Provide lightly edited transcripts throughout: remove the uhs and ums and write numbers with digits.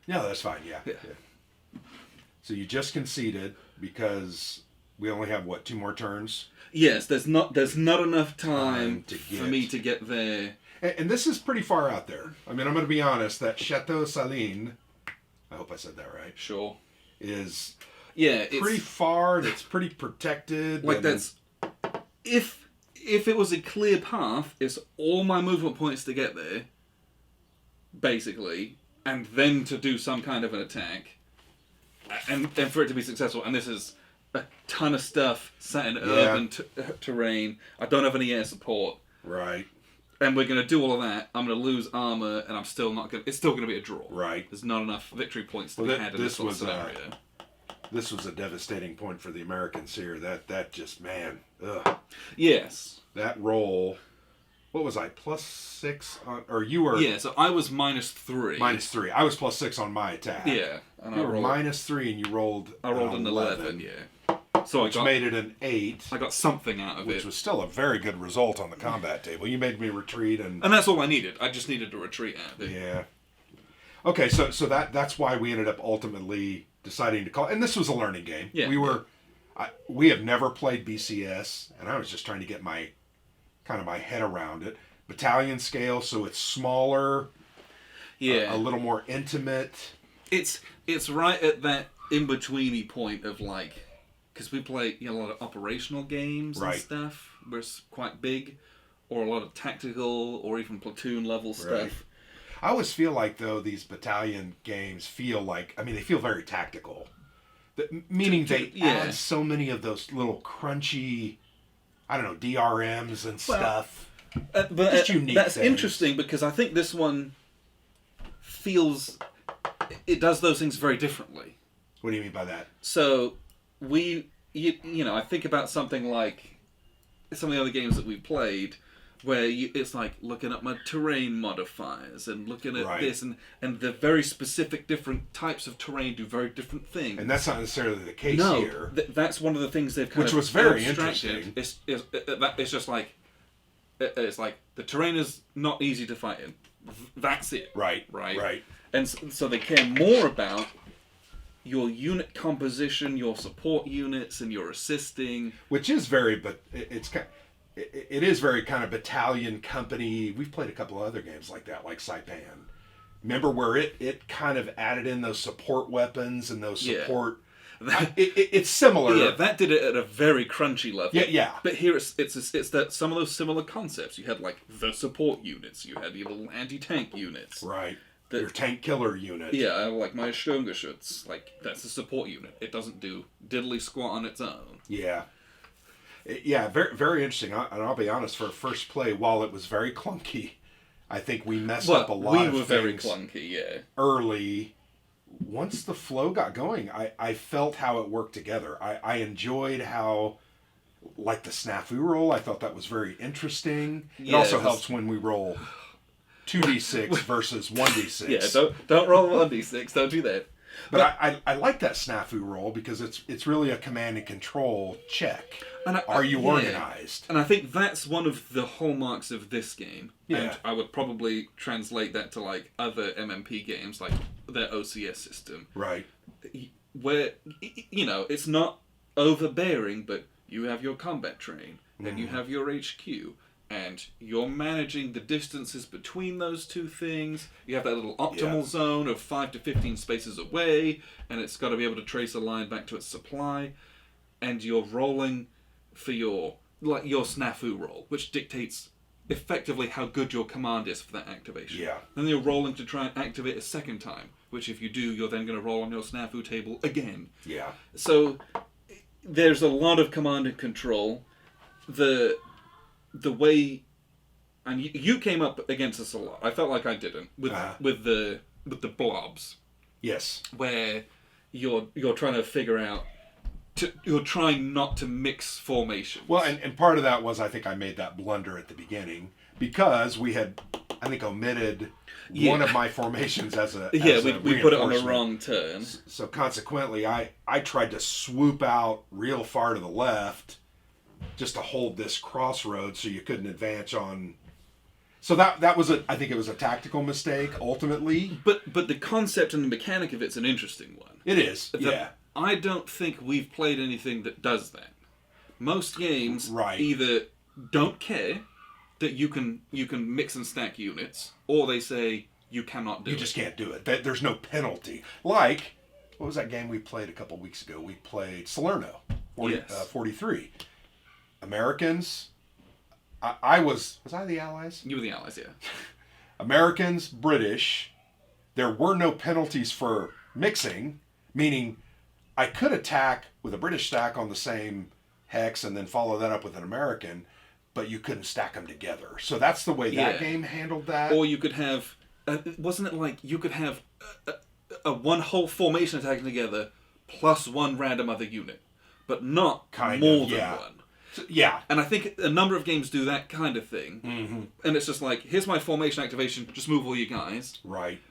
No, that's fine. Yeah. So you just conceded because we only have what, 2 more turns? Yes, there's not enough time for me to get there. And this is pretty far out there. I mean, I'm going to be honest. That Chateau Saline, I hope I said that right. Sure. Is it's pretty far and it's pretty protected. Like that's if it was a clear path, it's all my movement points to get there, basically, and then to do some kind of an attack, and for it to be successful. And this is a ton of stuff set in urban terrain. I don't have any air support. Right. And we're going to do all of that. I'm going to lose armor, and I'm still not going. It's still going to be a draw. Right. There's not enough victory points to be had in this sort of scenario. This was a devastating point for the Americans here. That just, man, ugh. Yes. That roll. What was I? +6 on, or you were? Yeah. So I was -3. -3. I was +6 on my attack. Yeah. And you were -3, and you rolled. I rolled an 11. Yeah. So which made it an 8. I got something out of it. Which was still a very good result on the combat table. You made me retreat, and that's all I needed. I just needed to retreat out of it. Yeah. Okay, so that's why we ended up ultimately deciding to call. And this was a learning game. Yeah. We have never played BCS, and I was just trying to get my head around it. Battalion scale, so it's smaller. Yeah. A little more intimate. It's right at that in-betweeny point of like. Because we play a lot of operational games and stuff, where it's quite big, or a lot of tactical, or even platoon level stuff. Right. I always feel like, though, these battalion games feel like, they feel very tactical. Meaning they add so many of those little crunchy, DRMs and stuff. Just unique that's things. Interesting, because I think this one feels, it does those things very differently. What do you mean by that? So... I think about something like some of the other games that we've played where it's like looking at my terrain modifiers and looking at this and the very specific different types of terrain do very different things. And that's not necessarily the case here. That's one of the things they've which was very interesting. It's just like it's like the terrain is not easy to fight in. That's it. Right. And so they care more about your unit composition, your support units, and your assisting, which is very, but it is very kind of battalion company. We've played a couple of other games like that, like Saipan. Remember where it kind of added in those support weapons and those support. It's similar. Yeah, that did it at a very crunchy level. Yeah. But here it's that some of those similar concepts. You had like the support units. You had your little anti-tank units. Right. Your tank killer unit. Yeah, like my Sturmgeschütz. Like, that's a support unit. It doesn't do diddly squat on its own. Yeah. Yeah, very, very interesting. And I'll be honest, for a first play, while it was very clunky, I think we messed up a lot of things. We were very clunky, yeah. Early. Once the flow got going, I felt how it worked together. I enjoyed how, like the snafu roll, I thought that was very interesting. It also helps when we roll 2d6 versus 1d6. Yeah, don't roll 1d6. Don't do that. But I like that snafu roll because it's really a command and control check. Are you organized? And I think that's one of the hallmarks of this game. Yeah. And I would probably translate that to like other MMP games, like their OCS system. Right. Where, it's not overbearing, but you have your combat train, and you have your HQ. And you're managing the distances between those two things. You have that little optimal zone of 5 to 15 spaces away, and it's got to be able to trace a line back to its supply. And you're rolling for your snafu roll, which dictates effectively how good your command is for that activation. Yeah. Then you're rolling to try and activate a second time, which if you do, you're then going to roll on your snafu table again. Yeah. So there's a lot of command and control. The way, and you came up against us a lot. I felt like I didn't with the blobs. Yes. Where you're trying to figure out, you're trying not to mix formations. Well, and part of that was I think I made that blunder at the beginning because we had, I think, omitted one of my formations as a we put it on the wrong turn. So consequently, I tried to swoop out real far to the left just to hold this crossroad so you couldn't advance on. So that was I think it was a tactical mistake ultimately. But the concept and the mechanic of it's an interesting one. It is. Yeah. I don't think we've played anything that does that. Most games either don't care that you can mix and stack units, or they say you cannot do it. You just can't do it. There's no penalty. Like, what was that game we played a couple weeks ago? We played Salerno, 43. Americans. Was I the Allies? You were the Allies, yeah. Americans, British. There were no penalties for mixing, meaning I could attack with a British stack on the same hex and then follow that up with an American, but you couldn't stack them together. So that's the way that game handled that. Or you could have, wasn't it like you could have a one whole formation attacking together plus one random other unit, but not more than one. So, yeah. And I think a number of games do that kind of thing. Mm-hmm. And it's just like, here's my formation activation, just move all you guys. Right.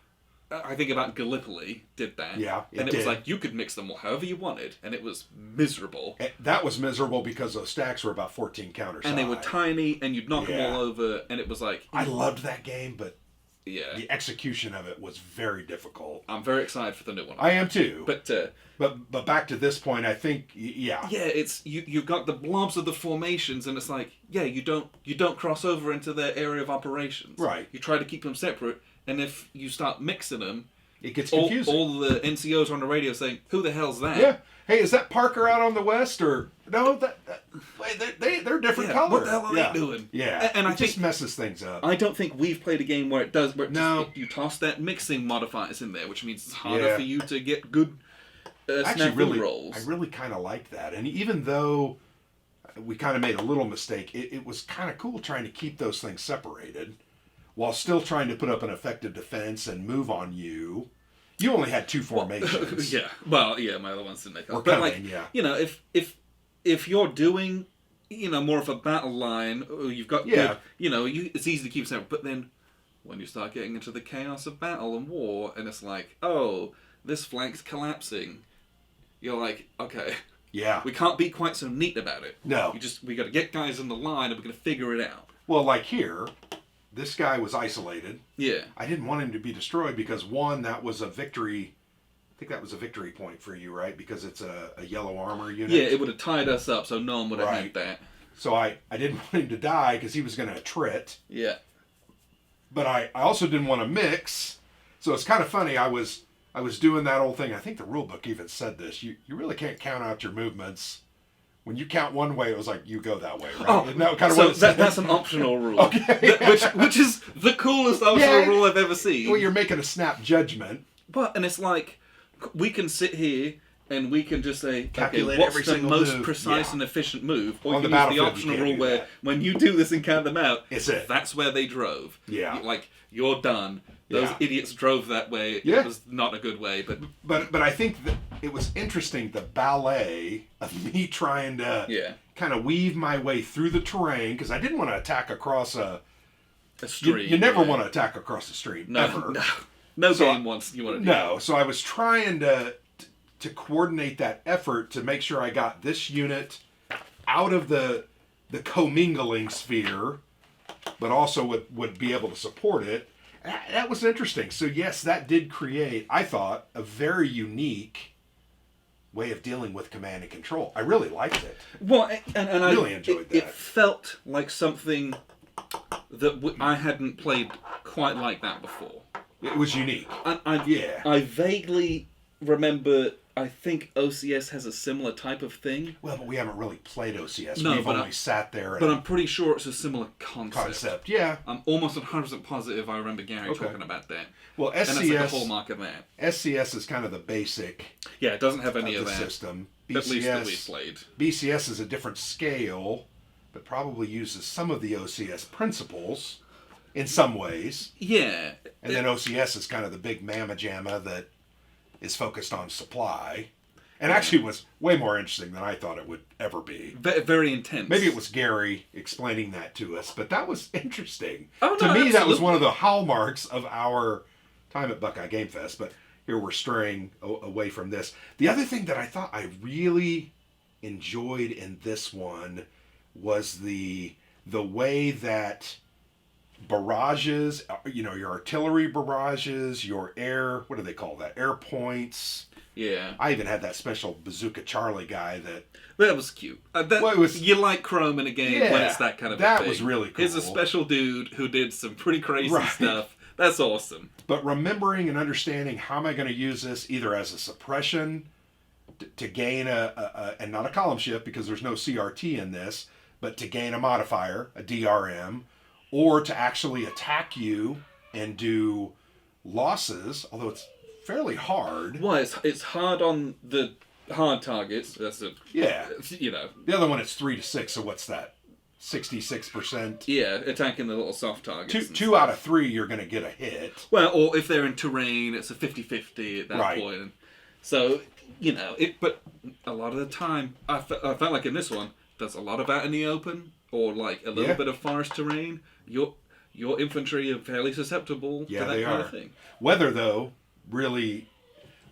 I think about Gallipoli did that. Yeah, and it was like, you could mix them however you wanted, and it was miserable. That was miserable because those stacks were about 14 counters and they were tiny, and you'd knock them all over, and it was like... I loved that game, but yeah, the execution of it was very difficult. I'm very excited for the new one. I am too. But back to this point, I think, yeah. Yeah, it's you've got the blobs of the formations, and it's like, yeah, you don't cross over into their area of operations. Right. You try to keep them separate. And if you start mixing them, it gets confusing. All the NCOs are on the radio saying, "Who the hell's that?" Yeah. Hey, is that Parker out on the west or no? They're different colors. What the hell are they doing? Yeah. And it I just messes things up. I don't think we've played a game where it does. Where you toss that mixing modifiers in there, which means it's harder for you to get good snafu rolls. I really kind of liked that, and even though we kind of made a little mistake, it was kind of cool trying to keep those things separated, while still trying to put up an effective defense and move on you. You only had two formations. Yeah. Well, yeah, my other ones didn't make up. But you know, if you're doing, more of a battle line, or you've got good, it's easy to keep separate. But then when you start getting into the chaos of battle and war, and it's like, oh, this flank's collapsing, you're like, okay. Yeah. We can't be quite so neat about it. No. We got to get guys in the line, and we're going to figure it out. Well, like here... This guy was isolated. Yeah. I didn't want him to be destroyed because, one, that was a victory. I think that was a victory point for you, right? Because it's a yellow armor unit. Yeah, it would have tied us up, so no one would have had that. So I didn't want him to die because he was going to attrit. Yeah. But I also didn't want to mix. So it's kind of funny. I was doing that old thing. I think the rule book even said this. You really can't count out your movements. When you count one way, it was like, you go that way, right? Oh, Isn't that kind of that's an optional rule. Okay. Which is the coolest optional rule I've ever seen. Well, you're making a snap judgment. And it's like, we can sit here and we can just say, calculate what's the most precise and efficient move? Or you can use the optional rule where, when you do this and count them out, that's where they drove. Yeah. You're done. Those idiots drove that way. Yeah. It was not a good way, but I think that it was interesting, the ballet of me trying to kind of weave my way through the terrain, because I didn't want to attack across a stream. You never want to attack across a stream, ever. No game wants you want to do that. So I was trying to coordinate that effort to make sure I got this unit out of the commingling sphere, but also would be able to support it. That was interesting. So yes, that did create, I thought, a very unique way of dealing with command and control. I really liked it. Well, and I really enjoyed that. It felt like something that I hadn't played quite like that before. It was unique. I vaguely remember, I think OCS has a similar type of thing. Well, but we haven't really played OCS. No, We've only sat there. But I'm pretty sure it's a similar concept. Yeah. I'm almost 100% positive I remember Gary talking about that. Well, SCS... And that's like a hallmark of that. SCS is kind of the basic... Yeah, it doesn't have any of that. System. BCS, at least that we've played. BCS is a different scale, but probably uses some of the OCS principles in some ways. Yeah. And then OCS is kind of the big mamma jamma that is focused on supply, and actually was way more interesting than I thought it would ever be. Very intense. Maybe it was Gary explaining that to us, but that was interesting. To me, absolutely. That was one of the hallmarks of our time at Buckeye Game Fest, but here we're straying away from this. The other thing that I thought I really enjoyed in this one was the way that barrages, your artillery barrages, your air, what do they call that? Air points. Yeah. I even had that special Bazooka Charlie guy that... That was cute. You like Chrome in a game when it's that kind of a thing. That was really cool. He's a special dude who did some pretty crazy stuff. That's awesome. But remembering and understanding how am I going to use this either as a suppression to gain and not a column shift because there's no CRT in this, but to gain a modifier, a DRM, or to actually attack you and do losses, although it's fairly hard. Well, it's hard on the hard targets. That's a... Yeah. The other one is 3 to 6, so what's that? 66%? Yeah, attacking the little soft targets. Two out of 3 you're going to get a hit. Well, or if they're in terrain, it's a 50-50 at that point. So, but a lot of the time, I felt like in this one, there's a lot of out in the open, or like a little bit of forest terrain. Your infantry are fairly susceptible to that kind of thing. Weather, though,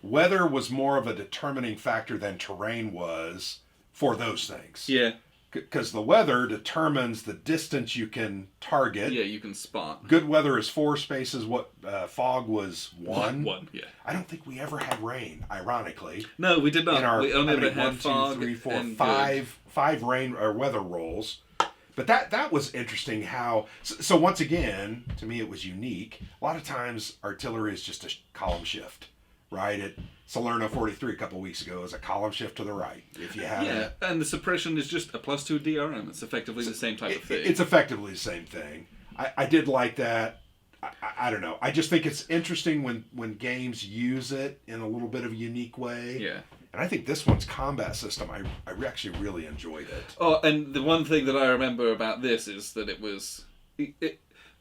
weather was more of a determining factor than terrain was for those things. Yeah. Because the weather determines the distance you can target. Yeah, you can spot. Good weather is 4 spaces. What fog was 1. 1, yeah. I don't think we ever had rain, ironically. No, we did not. We only ever had 1, 2, fog 3, 4, and 5 rain or weather rolls. But that was interesting how... So once again, to me it was unique. A lot of times artillery is just a column shift, right? At Salerno 43 a couple weeks ago is a column shift to the right. If you have and the suppression is just a +2 DRM. It's effectively the same type of thing. It's effectively the same thing. I did like that. I don't know. I just think it's interesting when games use it in a little bit of a unique way. Yeah. And I think this one's combat system, I actually really enjoyed it. Oh, and the one thing that I remember about this is that it was...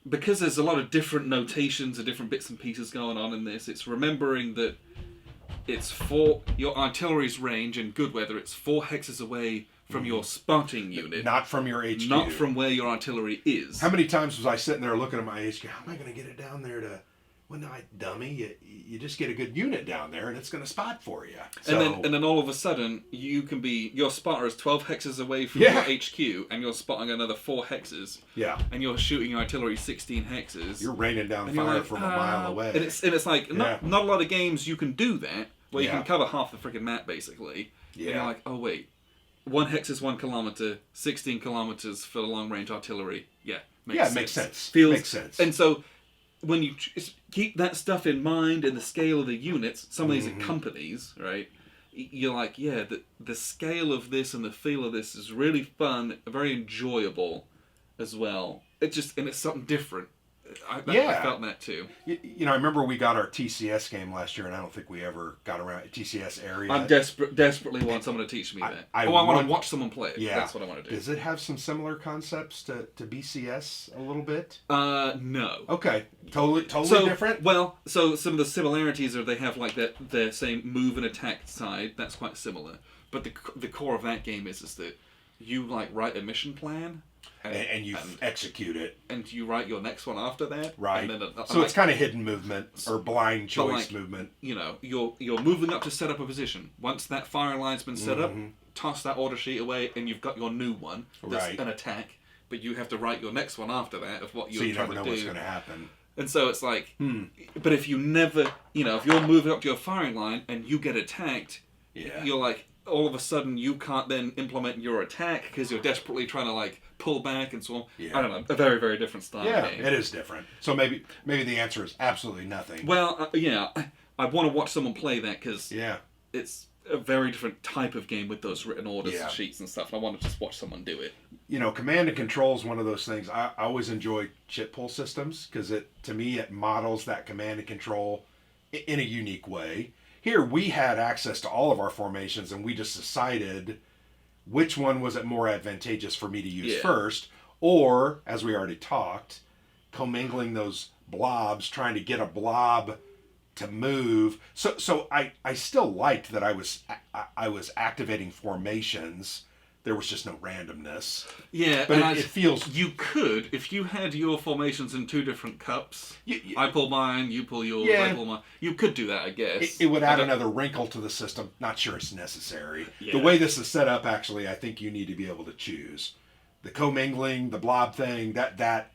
because there's a lot of different notations and different bits and pieces going on in this, it's remembering that it's your artillery's range in good weather, it's 4 hexes away from your spotting unit. Not from your HQ. Not from where your artillery is. How many times was I sitting there looking at my HQ, how am I going to get it down there to... Well, no, dummy. You just get a good unit down there, and it's going to spot for you. So, and then all of a sudden, your spotter is 12 hexes away from your HQ, and you're spotting another 4 hexes. Yeah. And you're shooting your artillery 16 hexes. You're raining down fire from a mile away. And it's like not a lot of games you can do that where you can cover half the freaking map basically. Yeah. And you're like, oh wait, 1 hex is 1 kilometer, 16 kilometers for long range artillery. Yeah, makes sense. Makes sense. And so when you keep that stuff in mind in the scale of the units, some of these are companies, right? You're like, yeah, the scale of this and the feel of this is really fun, very enjoyable as well. It's something different. I felt that too. I remember we got our TCS game last year, and I don't think we ever got around TCS area. I'm desperately want someone to teach me that. I want to watch someone play it. Yeah. That's what I want to do. Does it have some similar concepts to BCS a little bit? No. Okay. Totally different? Well, so some of the similarities are they have like the same move and attack side. That's quite similar. But the core of that game is that you like write a mission plan. And you execute it. And you write your next one after that. Right. And then, so it's kind of hidden movement or blind choice movement. You're moving up to set up a position. Once that firing line's been set up, toss that order sheet away and you've got your new one. That's an attack. But you have to write your next one after that of what you're trying to do. So you never know what's going to happen. And so it's like, but if you never, if you're moving up to your firing line and you get attacked, you're like, all of a sudden you can't then implement your attack because you're desperately trying to like pull back and so on. Yeah. I don't know, a very, very different style game. It is different. So maybe the answer is absolutely nothing. Well, I want to watch someone play that because it's a very different type of game with those written orders sheets and stuff. I want to just watch someone do it. Command and control is one of those things. I always enjoy chip pull systems because to me it models that command and control in a unique way. Here we had access to all of our formations and we just decided which one was it more advantageous for me to use first, or, as we already talked, commingling those blobs, trying to get a blob to move. So I still liked that I was activating formations. There was just no randomness. Yeah, but it feels... You could, if you had your formations in 2 different cups, I pull mine, you pull yours, I pull mine. You could do that, I guess. It would add another wrinkle to the system. Not sure it's necessary. Yeah. The way this is set up, actually, I think you need to be able to choose. The commingling, the blob thing, that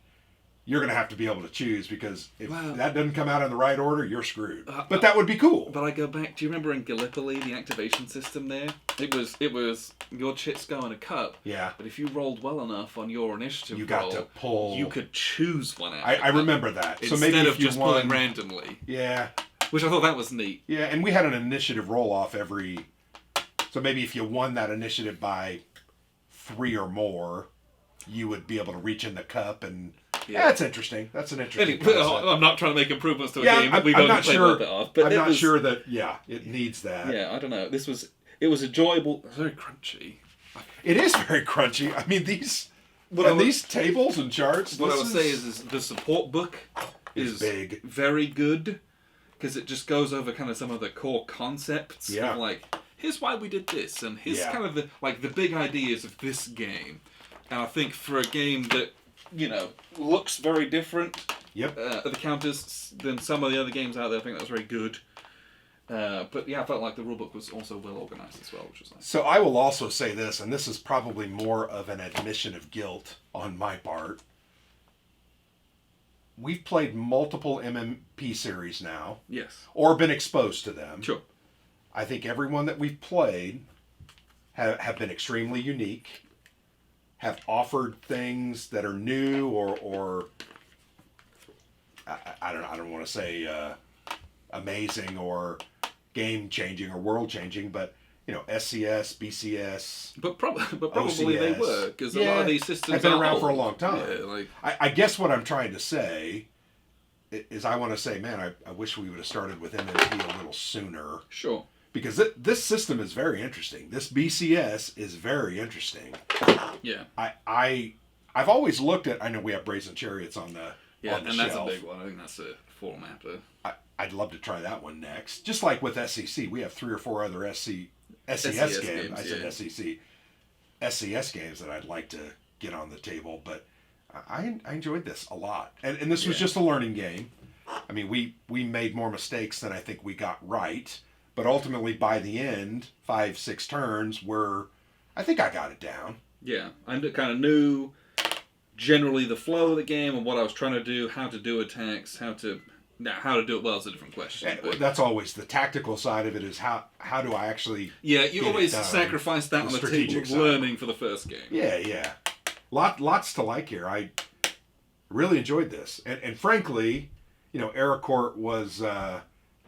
you're going to have to be able to choose, because if Well, that doesn't come out in the right order, you're screwed. But that would be cool. But I go back. Do you remember in Gallipoli, the activation system there? It was your chits go in a cup. Yeah. But if you rolled well enough on your initiative You got roll, to pull. you could choose one out. I remember that. So Instead maybe of if you just won, pulling randomly. Yeah. Which I thought that was neat. Yeah, and we had an initiative roll off every. So maybe if you won that initiative by 3 or more, you would be able to reach in the cup and. Yeah, that's interesting. That's an interesting concept. I'm not trying to make improvements to a game. I'm not sure. But I'm not sure that. Yeah, it needs that. Yeah, I don't know. It was enjoyable. Very crunchy. It is very crunchy. I mean, these tables and charts. What I would say is the support book is big, very good, because it just goes over kind of some of the core concepts. Yeah. Of like, here's why we did this, and here's kind of the big ideas of this game. And I think for a game that, looks very different at the counters than some of the other games out there, I think that was very good. But yeah, I felt like the rulebook was also well organized as well, which was nice. So I will also say this, and this is probably more of an admission of guilt on my part. We've played multiple MMP series now. Yes. Or been exposed to them. Sure. I think everyone that we've played have been extremely unique, have offered things that are new or I don't want to say amazing or game changing or world changing, but SCS, BCS, but probably OCS, they were, because a lot of these systems have been are around old. for a long time. Yeah, I guess what I'm trying to say is I want to say, man, I wish we would have started with MMP a little sooner. Sure. Because this system is very interesting. This BCS is very interesting. Yeah. I've always looked at. I know we have Brazen Chariots on the on the and shelf. that's a big one. I think that's a full mapper. I'd love to try that one next. Just like with SCC, we have 3 or 4 other SCS games. I said SCC, SCS games that I'd like to get on the table. But I enjoyed this a lot, and this was just a learning game. I mean, we made more mistakes than I think we got right. But ultimately, by the end, 5-6 turns, I think I got it down. Yeah, I kind of knew generally the flow of the game and what I was trying to do, how to do attacks, how to do it well is a different question. That's always the tactical side of it. Is how do I actually? Yeah, you always sacrifice that on the table of learning for the first game. Yeah. Lots to like here. I really enjoyed this, and frankly, Arracourt was.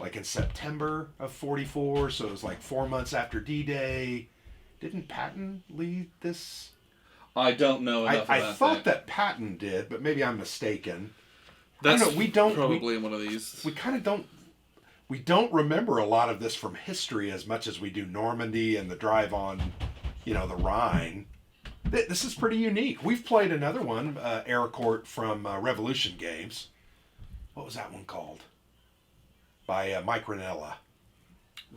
Like in September of 44, so it was like 4 months after D-Day. Didn't Patton lead this? I don't know enough about that. I thought that Patton did, but maybe I'm mistaken. That's probably in one of these. We kind of don't. We don't remember a lot of this from history as much as we do Normandy and the drive on, the Rhine. This is pretty unique. We've played another one, Arracourt from Revolution Games. What was that one called? By Mike Ranella.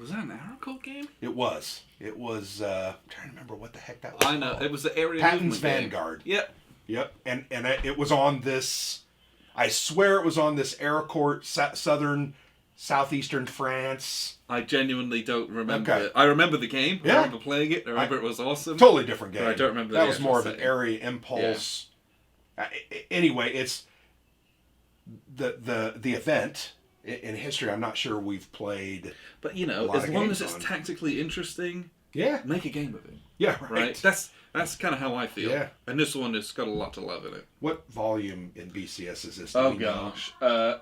Was that an Arracourt game? It was. I'm trying to remember what the heck that was. I know. It was the area Patton's Vanguard. Game. Yep. And it was on this. I swear it was on this Arracourt, southeastern France. I genuinely don't remember Okay. it. I remember the game. Yeah. I remember playing it. I remember it was awesome. Totally different game. But I don't remember that the was more of setting. an area impulse. Yeah. Anyway, it's the event. In history, I'm not sure we've played. But as long as it's tactically interesting, make a game of it. Yeah, right. That's kind of how I feel. Yeah. And this one has got a lot to love in it. What volume in BCS is this? Oh gosh, I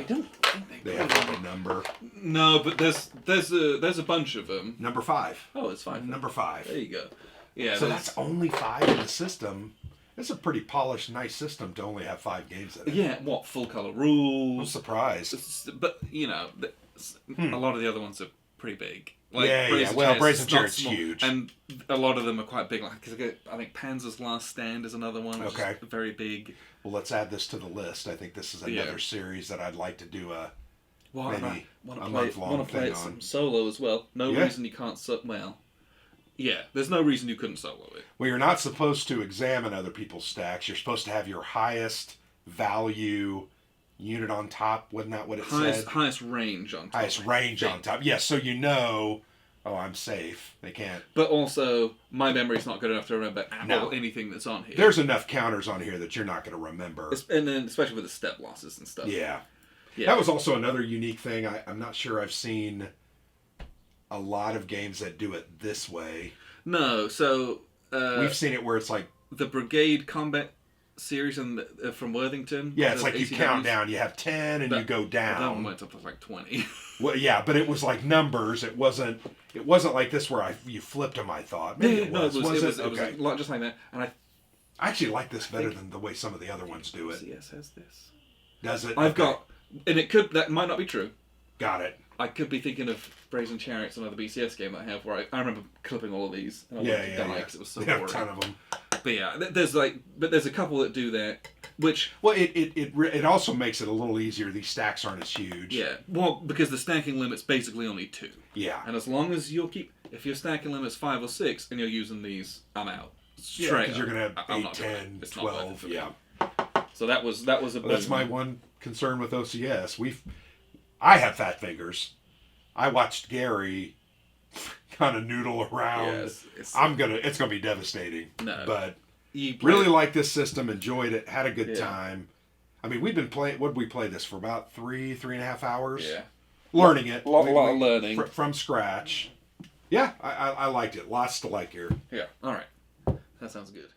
don't think they have a number. No, but there's a bunch of them. Number 5. Oh, it's 5. Number 5. There you go. Yeah. So that's only 5 in the system. It's a pretty polished, nice system to only have 5 games in it. Yeah, full color rules. I'm surprised. But a lot of the other ones are pretty big. Like, Brazen Chariot's huge, and a lot of them are quite big. Like, I think Panzer's Last Stand is another one. Which is very big. Well, let's add this to the list. I think this is another series that I'd like to do a month-long play thing some solo as well. No reason you can't. There's no reason you couldn't solo it. Well, you're not supposed to examine other people's stacks. You're supposed to have your highest value unit on top. Wasn't that what it said? Highest range on top. Highest range on top. Yes, so oh, I'm safe. They can't. But also, my memory's not good enough to remember No. anything that's on here. There's enough counters on here that you're not going to remember. And then, especially with the step losses and stuff. Yeah. Yeah. That was also another unique thing. I'm not sure I've seen a lot of games that do it this way. No, so... we've seen it where it's like... The Brigade Combat series from Worthington. Yeah, it's like you count down. You have 10 and you go down. That one went up to like 20. Well, yeah, but it was like numbers. It wasn't like this where you flipped them, I thought. Maybe it was. No, it was Okay. just like that. And I actually like this better than the way some of the other ones do it. BCS has this. Does it? I've got... And that might not be true. Got it. I could be thinking of Brazen Chariots, another BCS game that I have, where I remember clipping all of these. And I wanted to die because it was so boring. A ton of them. But yeah, there's a couple that do that, which... Well, it also makes it a little easier. These stacks aren't as huge. Yeah, well, because the stacking limit's basically only 2. Yeah. And as long as if your stacking limit's 5 or 6 and you're using these, I'm out. Straight because you're going to have 8, 10, 12. Yeah. So that was a big that's my one concern with OCS. I have fat fingers. I watched Gary kind of noodle around. Yes, it's gonna be devastating. No, but really like this system. Enjoyed it. Had a good time. I mean, we've been playing. What did we play this for? About 3.5 hours. Yeah, learning it. A lot of learning from scratch. Yeah, I liked it. Lots to like here. Yeah. All right. That sounds good.